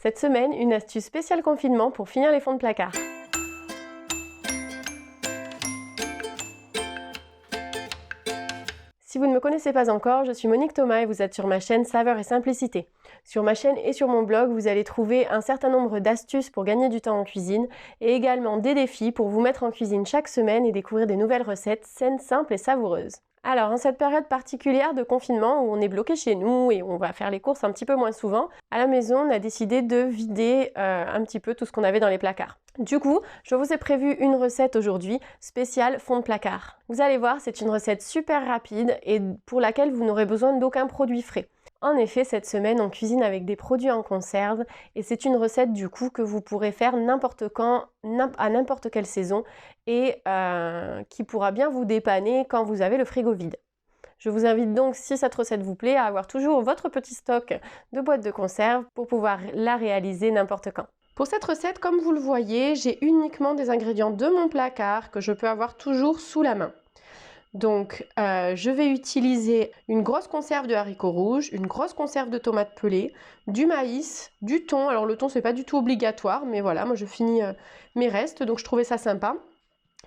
Cette semaine, une astuce spéciale confinement pour finir les fonds de placard. Si vous ne me connaissez pas encore, je suis Monique Thomas et vous êtes sur ma chaîne Saveurs et Simplicité. Sur ma chaîne et sur mon blog, vous allez trouver un certain nombre d'astuces pour gagner du temps en cuisine et également des défis pour vous mettre en cuisine chaque semaine et découvrir des nouvelles recettes saines, simples et savoureuses. Alors, en cette période particulière de confinement où on est bloqué chez nous et on va faire les courses un petit peu moins souvent, à la maison, on a décidé de vider un petit peu tout ce qu'on avait dans les placards. Du coup, je vous ai prévu une recette aujourd'hui spéciale fond de placard. Vous allez voir, c'est une recette super rapide et pour laquelle vous n'aurez besoin d'aucun produit frais. En effet, cette semaine, on cuisine avec des produits en conserve et c'est une recette du coup que vous pourrez faire n'importe quand, à n'importe quelle saison et qui pourra bien vous dépanner quand vous avez le frigo vide. Je vous invite donc, si cette recette vous plaît, à avoir toujours votre petit stock de boîtes de conserve pour pouvoir la réaliser n'importe quand. Pour cette recette, comme vous le voyez, j'ai uniquement des ingrédients de mon placard que je peux avoir toujours sous la main. Donc, je vais utiliser une grosse conserve de haricots rouges, une grosse conserve de tomates pelées, du maïs, du thon. Alors le thon, c'est pas du tout obligatoire, mais voilà, moi je finis mes restes, donc je trouvais ça sympa.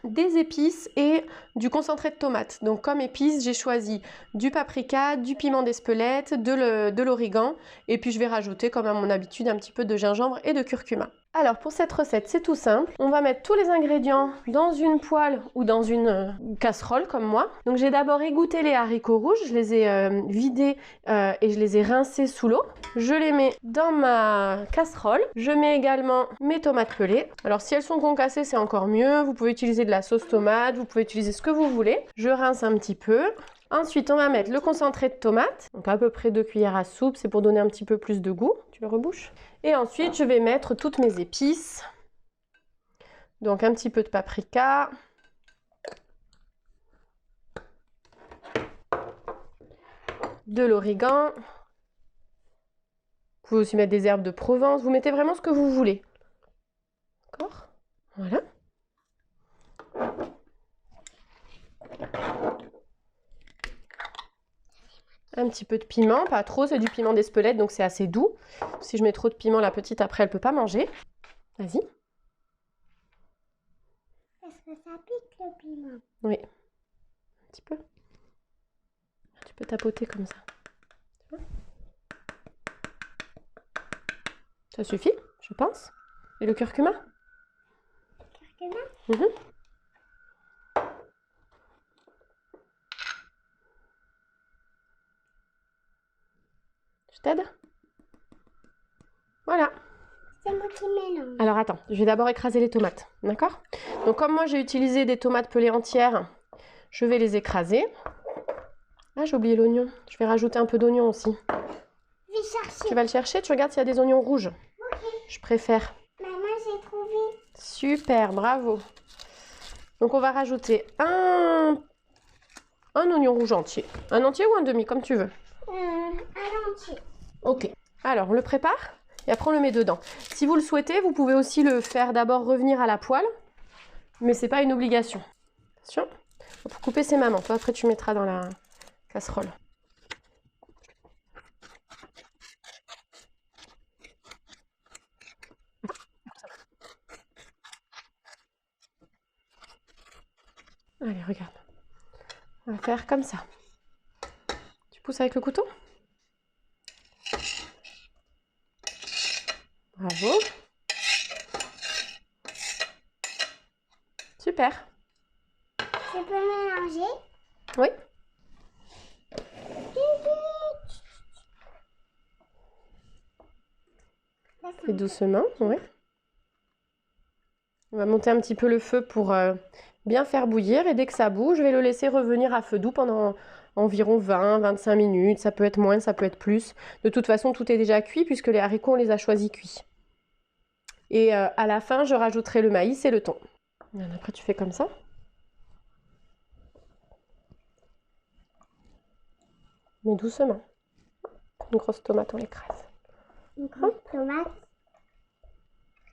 Des épices et du concentré de tomate. Donc comme épices, j'ai choisi du paprika, du piment d'Espelette, de l'origan et puis je vais rajouter, comme à mon habitude, un petit peu de gingembre et de curcuma. Alors pour cette recette, c'est tout simple. On va mettre tous les ingrédients dans une poêle ou dans une casserole comme moi. Donc j'ai d'abord égoutté les haricots rouges, je les ai vidés et je les ai rincés sous l'eau. Je les mets dans ma casserole. Je mets également mes tomates pelées. Alors si elles sont concassées, c'est encore mieux. Vous pouvez utiliser de la sauce tomate, vous pouvez utiliser ce que vous voulez. Je rince un petit peu. Ensuite, on va mettre le concentré de tomate, donc à peu près 2 cuillères à soupe, c'est pour donner un petit peu plus de goût. Tu le rebouches. Et ensuite, je vais mettre toutes mes épices. Donc un petit peu de paprika. De l'origan. Vous pouvez aussi mettre des herbes de Provence. Vous mettez vraiment ce que vous voulez. D'accord ? Voilà. Un petit peu de piment, pas trop, c'est du piment d'Espelette, donc c'est assez doux. Si je mets trop de piment, la petite, après, elle peut pas manger. Vas-y. Est-ce que ça pique le piment? Oui. Un petit peu. Tu peux tapoter comme ça. Ça suffit, je pense. Et le curcuma? Curcuma? Je t'aide? Voilà. C'est moi qui mélange. Alors attends, je vais d'abord écraser les tomates, d'accord? Donc comme moi j'ai utilisé des tomates pelées entières, je vais les écraser. Ah, j'ai oublié l'oignon. Je vais rajouter un peu d'oignon aussi. Je vais chercher. Tu vas le chercher, tu regardes s'il y a des oignons rouges. Ok. Je préfère. Maman, j'ai trouvé. Super, bravo. Donc on va rajouter un oignon rouge entier. Un entier ou un demi, comme tu veux. Un entier. Ok. Alors on le prépare et après on le met dedans. Si vous le souhaitez, vous pouvez aussi le faire d'abord revenir à la poêle, mais c'est pas une obligation. Attention. Pour couper ses mamans. Toi après tu mettras dans la casserole. Allez, regarde. On va faire comme ça. Tu pousses avec le couteau? Bravo. Super. Je peux mélanger? Oui. Et doucement, oui. On va monter un petit peu le feu pour bien faire bouillir et dès que ça bouge, je vais le laisser revenir à feu doux pendant environ 20-25 minutes. Ça peut être moins, ça peut être plus. De toute façon, tout est déjà cuit puisque les haricots, on les a choisis cuits. Et à la fin, je rajouterai le maïs et le thon. Et après, tu fais comme ça. Mais doucement. Une grosse tomate, on l'écrase. Une grosse tomate?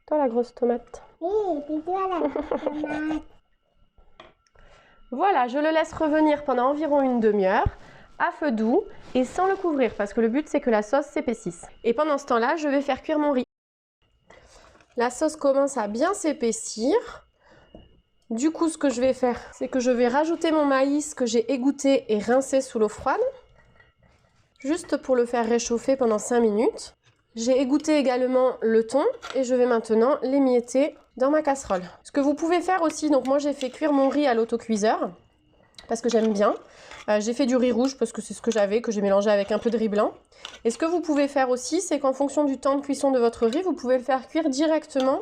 Toi, la grosse tomate. Oui, puis toi, la grosse tomate. Voilà, je le laisse revenir pendant environ une demi-heure à feu doux et sans le couvrir parce que le but c'est que la sauce s'épaississe. Et pendant ce temps-là, je vais faire cuire mon riz. La sauce commence à bien s'épaissir. Du coup, ce que je vais faire, c'est que je vais rajouter mon maïs que j'ai égoutté et rincé sous l'eau froide, juste pour le faire réchauffer pendant 5 minutes. J'ai égoutté également le thon et je vais maintenant l'émietter dans ma casserole. Ce que vous pouvez faire aussi, donc moi j'ai fait cuire mon riz à l'autocuiseur parce que j'aime bien. J'ai fait du riz rouge parce que c'est ce que j'avais, que j'ai mélangé avec un peu de riz blanc. Et ce que vous pouvez faire aussi, c'est qu'en fonction du temps de cuisson de votre riz, vous pouvez le faire cuire directement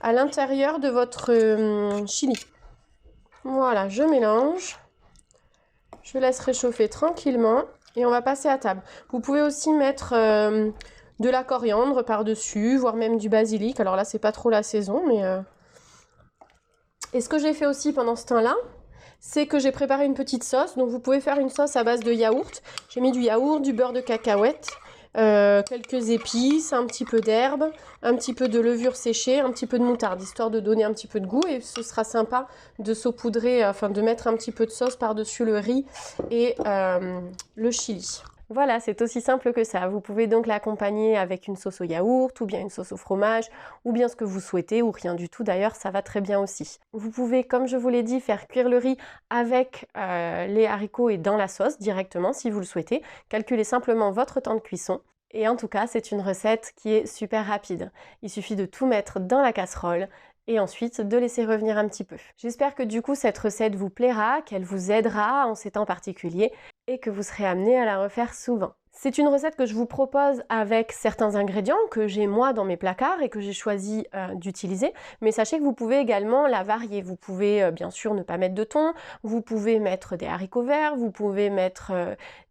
à l'intérieur de votre chili. Voilà, je mélange. Je laisse réchauffer tranquillement et on va passer à table. Vous pouvez aussi mettre de la coriandre par-dessus, voire même du basilic. Alors là, c'est pas trop la saison, mais... Et ce que j'ai fait aussi pendant ce temps-là, c'est que j'ai préparé une petite sauce. Donc vous pouvez faire une sauce à base de yaourt. J'ai mis du yaourt, du beurre de cacahuète, quelques épices, un petit peu d'herbe, un petit peu de levure séchée, un petit peu de moutarde, histoire de donner un petit peu de goût. Et ce sera sympa de saupoudrer, enfin de mettre un petit peu de sauce par-dessus le riz et le chili. Voilà, c'est aussi simple que ça. Vous pouvez donc l'accompagner avec une sauce au yaourt, ou bien une sauce au fromage, ou bien ce que vous souhaitez, ou rien du tout d'ailleurs, ça va très bien aussi. Vous pouvez, comme je vous l'ai dit, faire cuire le riz avec les haricots et dans la sauce directement si vous le souhaitez. Calculez simplement votre temps de cuisson. Et en tout cas, c'est une recette qui est super rapide. Il suffit de tout mettre dans la casserole et ensuite de laisser revenir un petit peu. J'espère que du coup cette recette vous plaira, qu'elle vous aidera en ces temps particuliers et que vous serez amené à la refaire souvent. C'est une recette que je vous propose avec certains ingrédients que j'ai moi dans mes placards et que j'ai choisi d'utiliser, mais sachez que vous pouvez également la varier. Vous pouvez bien sûr ne pas mettre de thon, vous pouvez mettre des haricots verts, vous pouvez mettre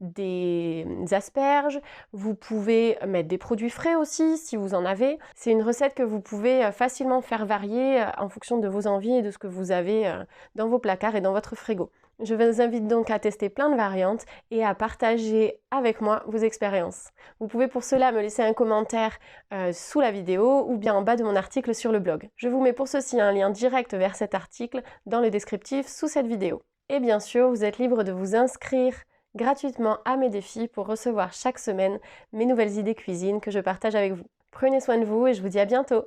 des asperges, vous pouvez mettre des produits frais aussi si vous en avez. C'est une recette que vous pouvez facilement faire varier en fonction de vos envies et de ce que vous avez dans vos placards et dans votre frigo. Je vous invite donc à tester plein de variantes et à partager avec moi vos expériences. Vous pouvez pour cela me laisser un commentaire sous la vidéo ou bien en bas de mon article sur le blog. Je vous mets pour ceci un lien direct vers cet article dans le descriptif sous cette vidéo. Et bien sûr, vous êtes libre de vous inscrire gratuitement à mes défis pour recevoir chaque semaine mes nouvelles idées cuisine que je partage avec vous. Prenez soin de vous et je vous dis à bientôt.